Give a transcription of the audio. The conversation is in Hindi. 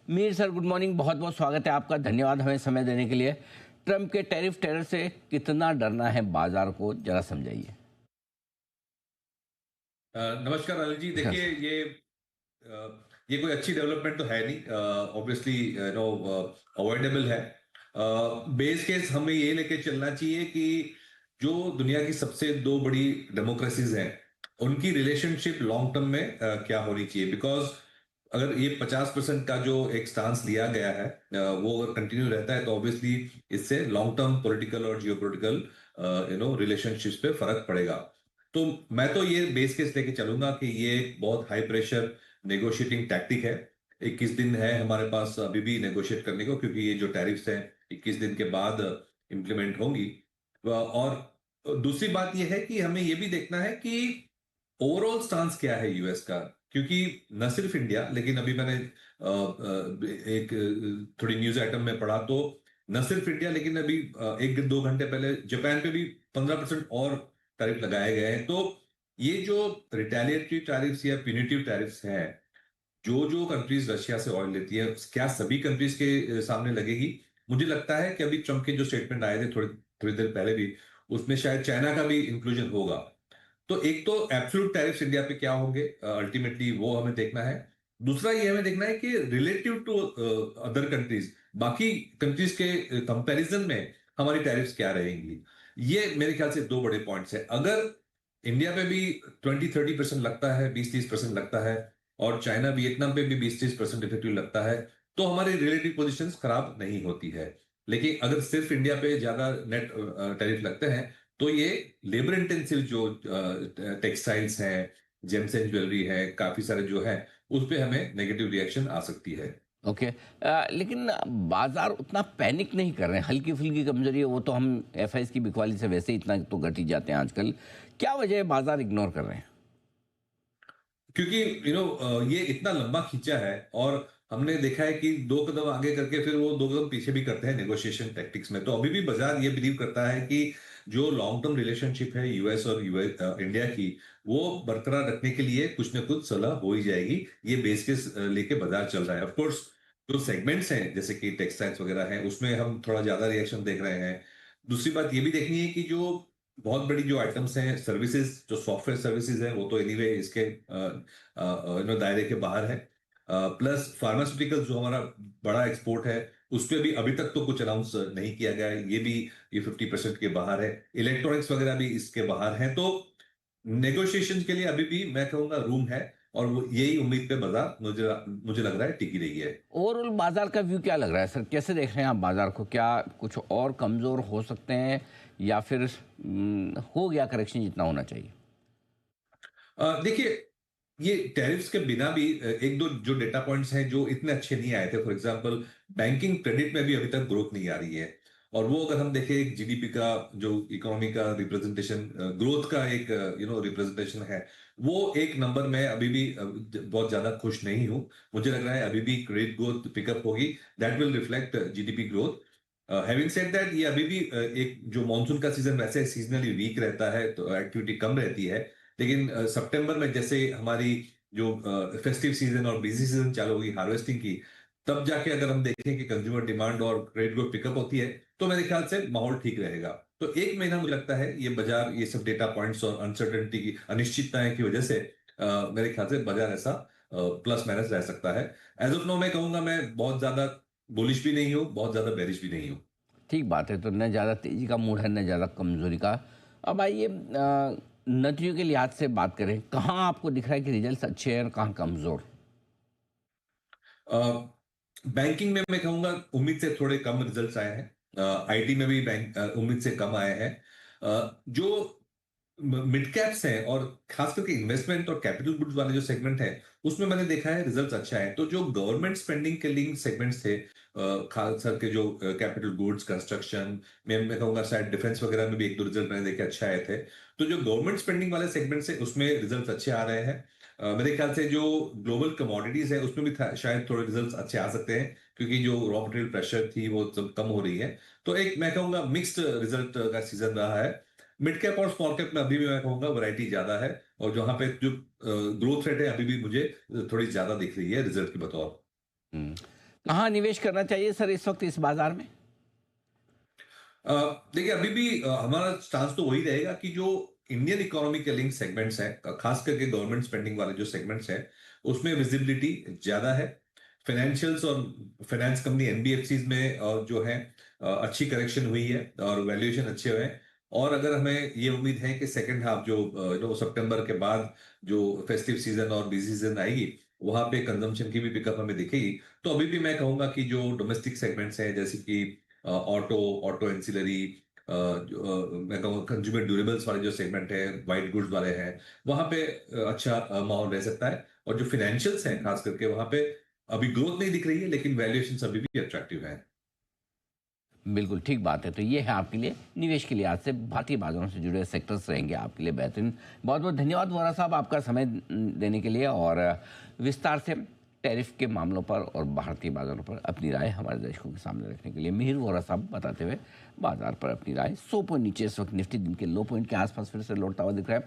Mir sir, good morning. बहुत बहुत स्वागत है आपका। धन्यवाद हमें समय देने के लिए। ट्रंप के टैरिफ टेरर से कितना डरना है बाजार को, जरा समझाइए। नमस्कार अनिल जी। नमस्कार देखिए, सर। ये कोई अच्छी डेवलपमेंट तो है नहीं। ऑब्वियसली नो अवॉइडेबल है। बेस केस हमें ये लेके चलना चाहिए कि जो दुनिया की सबसे दो बड़ी डेमोक्रेसीज हैं, उनकी रिलेशनशिप लॉन्ग टर्म में क्या होनी चाहिए। बिकॉज अगर ये 50% का जो एक स्टांस लिया गया है, वो अगर कंटिन्यू रहता है तो ऑब्वियसली इससे लॉन्ग टर्म पॉलिटिकल और जियोपॉलिटिकल रिलेशनशिप्स पे फर्क पड़ेगा। तो मैं तो ये बेस केस लेके चलूंगा कि ये एक बहुत हाई प्रेशर नेगोशिएटिंग टैक्टिक है। 21 दिन है हमारे पास अभी भी नेगोशिएट करने को, क्योंकि ये जो टैरिफ्स हैं 21 दिन के बाद इम्प्लीमेंट होंगी। और दूसरी बात ये है कि हमें ये भी देखना है कि ओवरऑल स्टांस क्या है यूएस का। क्योंकि न सिर्फ इंडिया, लेकिन अभी मैंने एक थोड़ी न्यूज आइटम में पढ़ा तो न सिर्फ इंडिया, लेकिन अभी 1-2 घंटे पहले जापान पे भी 15% और टैरिफ लगाए गए हैं। तो ये जो रिटेलिएटरी टैरिफ्स या प्यूनिटिव टैरिफ्स हैं, जो जो कंट्रीज रशिया से ऑयल लेती है, क्या सभी कंट्रीज के सामने लगेगी? मुझे लगता है कि अभी ट्रम्प के जो स्टेटमेंट आए थे थोड़ी थोड़ी देर पहले भी, उसमें शायद चाइना का भी इंक्लूजन होगा। तो एक तो एब्सोल्यूट टैरिफ्स इंडिया पे क्या होंगे अल्टीमेटली, वो हमें देखना है। दूसरा ये हमें देखना है कि रिलेटिव टू अदर कंट्रीज, बाकी कंट्रीज के कंपैरिजन में हमारी टैरिफ्स क्या रहेंगी। ये मेरे ख्याल से दो बड़े पॉइंट्स है। अगर इंडिया पे भी 20-30% लगता है, 20-30% लगता है, और चाइना वियतनाम पे भी 20-30% इफेक्टिव लगता है, तो हमारी रिलेटिव पोजीशंस खराब नहीं होती है। लेकिन अगर सिर्फ इंडिया पे ज्यादा नेट टैरिफ लगते हैं, तो ये लेबर इंटेंसिव जो टेक्सटाइल्स हैं, जेम्स एंड ज्वेलरी है, काफी सारे जो है, उस पे हमें नेगेटिव रिएक्शन आ सकती है। ओके। लेकिन बाजार उतना पैनिक नहीं कर रहे हैं। हल्की फुल्की कमजोरी है, वो तो हम एफआईएस की बिकवाली से वैसे ही इतना तो घट ही जाते हैं आजकल। क्या वजह है बाजार इग्नोर कर रहे हैं? क्योंकि ये इतना लंबा खींचा है, और हमने देखा है कि 2 कदम आगे करके फिर वो 2 कदम पीछे भी करते हैं नेगोशिएशन टैक्टिक्स में। तो अभी भी बाजार ये बिलीव करता है कि जो लॉन्ग टर्म रिलेशनशिप है यूएस और इंडिया की, वो बरकरार रखने के लिए कुछ ना कुछ सलाह हो ही जाएगी। ये बेस केस लेके बाजार चल रहा है। ऑफ कोर्स जो सेगमेंट्स हैं जैसे कि टेक्सटाइल्स वगैरह हैं, उसमें हम थोड़ा ज्यादा रिएक्शन देख रहे हैं। दूसरी बात ये भी देखनी है कि जो बहुत बड़ी जो आइटम्स हैं, सर्विसेज, जो सॉफ्टवेयर सर्विसेज हैं, वो तो एनीवे इसके दायरे के बाहर है। प्लस फार्मास्यूटिकल जो हमारा बड़ा एक्सपोर्ट है, उस पर भी अभी तक तो कुछ अनाउंस नहीं किया गया है। ये 50% के बाहर है। इलेक्ट्रॉनिक्स वगैरह भी इसके बाहर है। तो नेगोशिएशन के लिए अभी भी मैं कहूंगा रूम है, और वो यही उम्मीद पे बाजार मुझे मुझे लग रहा है टिकी रही है। ओवरऑल बाजार का व्यू क्या लग रहा है सर? कैसे देख रहे हैं आप बाजार को? क्या कुछ और कमजोर हो सकते हैं, या फिर हो गया करेक्शन जितना होना चाहिए? देखिए, ये टैरिफ्स के बिना भी एक दो जो डेटा पॉइंट्स हैं जो इतने अच्छे नहीं आए थे। फॉर एग्जांपल, बैंकिंग क्रेडिट में भी अभी तक ग्रोथ नहीं आ रही है। और वो अगर हम देखें, एक जीडीपी का जो इकोनॉमी का रिप्रेजेंटेशन, ग्रोथ का एक रिप्रेजेंटेशन है, वो एक नंबर में अभी भी बहुत ज्यादा खुश नहीं हूं। मुझे लग रहा है अभी भी क्रेडिट ग्रोथ पिकअप होगी। That will reflect GDP growth. Having said that, ये अभी भी एक जो मानसून का सीजन वैसे सीजनली वीक रहता है, तो एक्टिविटी कम रहती है। लेकिन सितंबर में जैसे हमारी जो फेस्टिव सीजन और बिजी सीजन चालू होगी हार्वेस्टिंग की, तब जाके अगर हम देखें कि कंज्यूमर डिमांड और क्रेडिट ग्रोथ पिकअप होती है, तो मेरे ख्याल से माहौल ठीक रहेगा। तो एक महीना मुझे लगता है ये बाजार, ये सब डेटा पॉइंट्स और अनसर्टेनिटी की अनिश्चितताएं की वजह से मेरे ख्याल से बाजार ऐसा प्लस माइनस रह सकता है। एज ऑफ नो मैं कहूंगा, मैं बहुत ज्यादा बुलिश भी नहीं हूँ, बहुत ज्यादा बेरिश भी नहीं हूँ। ठीक बात है। तो न ज़्यादा तेज़ी का मूड है, न ज़्यादा कमज़ोरी का। अब आइए नतीजों के लिहाज से बात करें। कहाँ आपको दिख रहा है कि रिजल्ट्स अच्छे हैं और कहाँ कमज़ोर? बैंकिंग में मैं कहूंगा उम्मीद से थोड़े कम रिजल्ट्स आए हैं। आईटी में भी बैंक उम्मीद से कम आए हैं। जो मिड कैप्स हैं, और खास करके इन्वेस्टमेंट और कैपिटल गुड्स वाले जो सेगमेंट है, उसमें मैंने देखा है रिजल्ट्स अच्छा है। तो जो गवर्नमेंट स्पेंडिंग के लिंक सेगमेंट्स थे, खास करके जो कैपिटल गुड्स, कंस्ट्रक्शन में, मैं कहूंगा शायद डिफेंस वगैरह में भी एक दो रिजल्ट मैंने देखे अच्छे आए थे। तो जो गवर्नमेंट स्पेंडिंग वाले सेगमेंट्स है, उसमें रिजल्ट्स अच्छे आ रहे हैं। मेरे ख्याल से जो ग्लोबल कमोडिटीज है, उसमें भी शायद थोड़े रिजल्ट्स अच्छे आ सकते हैं, क्योंकि जो रॉ मटेरियल प्रेशर थी वो सब कम हो रही है। तो एक मैं कहूंगा मिक्स्ड रिजल्ट का सीजन रहा है। मिड कैप और स्मॉल कैप में अभी भी मैं कहूंगा वैरायटी ज्यादा है, और जहां पे जो ग्रोथ रेट है अभी भी मुझे थोड़ी ज्यादा दिख रही है रिजल्ट के बतौर। हम्म। कहाँ निवेश करना चाहिए सर इस वक्त इस बाजार में? अ, देखिए अभी भी हमारा स्टांस तो वही रहेगा कि जो इंडियन इकोनॉमी के लिंक सेगमेंट्स हैं, खास करके गवर्नमेंट स्पेंडिंग वाले जो सेगमेंट्स हैं, उसमें विजिबिलिटी ज्यादा है। फाइनेंशियल्स और फाइनेंस कंपनी एनबीएफसीज में जो है अच्छी करेक्शन हुई है और वैल्यूएशन अच्छे हुए हैं। और अगर हमें ये उम्मीद है कि सेकंड हाफ जो सितंबर के बाद जो फेस्टिव सीजन और बिजी सीजन आएगी, वहां पे कंजम्पशन की भी पिकअप हमें दिखेगी। तो अभी भी मैं कहूंगा कि जो डोमेस्टिक सेगमेंट्स हैं, जैसे कि ऑटो, ऑटो एंसिलरी, मैं कहूँगा कंज्यूमर ड्यूरेबल्स वाले जो सेगमेंट है, वाइट गुड्स वाले हैं, वहां पे अच्छा माहौल रह सकता है। और जो फिनेंशियल्स हैं खास करके, वहां पे अभी ग्रोथ नहीं दिख रही है, लेकिन वैल्यूएशन अभी भी अट्रैक्टिव है। बिल्कुल ठीक बात है। तो ये है आपके लिए निवेश के लिहाज से भारतीय बाजारों से जुड़े सेक्टर्स रहेंगे आपके लिए बेहतरीन। बहुत बहुत धन्यवाद वोरा साहब आपका समय देने के लिए और विस्तार से टैरिफ के मामलों पर और भारतीय बाजारों पर अपनी राय हमारे दर्शकों के सामने रखने के लिए। मिहिर वोरा साहब बताते हुए बाजार पर अपनी राय। 100 पॉइंट नीचे इस वक्त निफ्टी दिन के लो पॉइंट के आसपास फिर से लौटता हुआ दिख रहा है।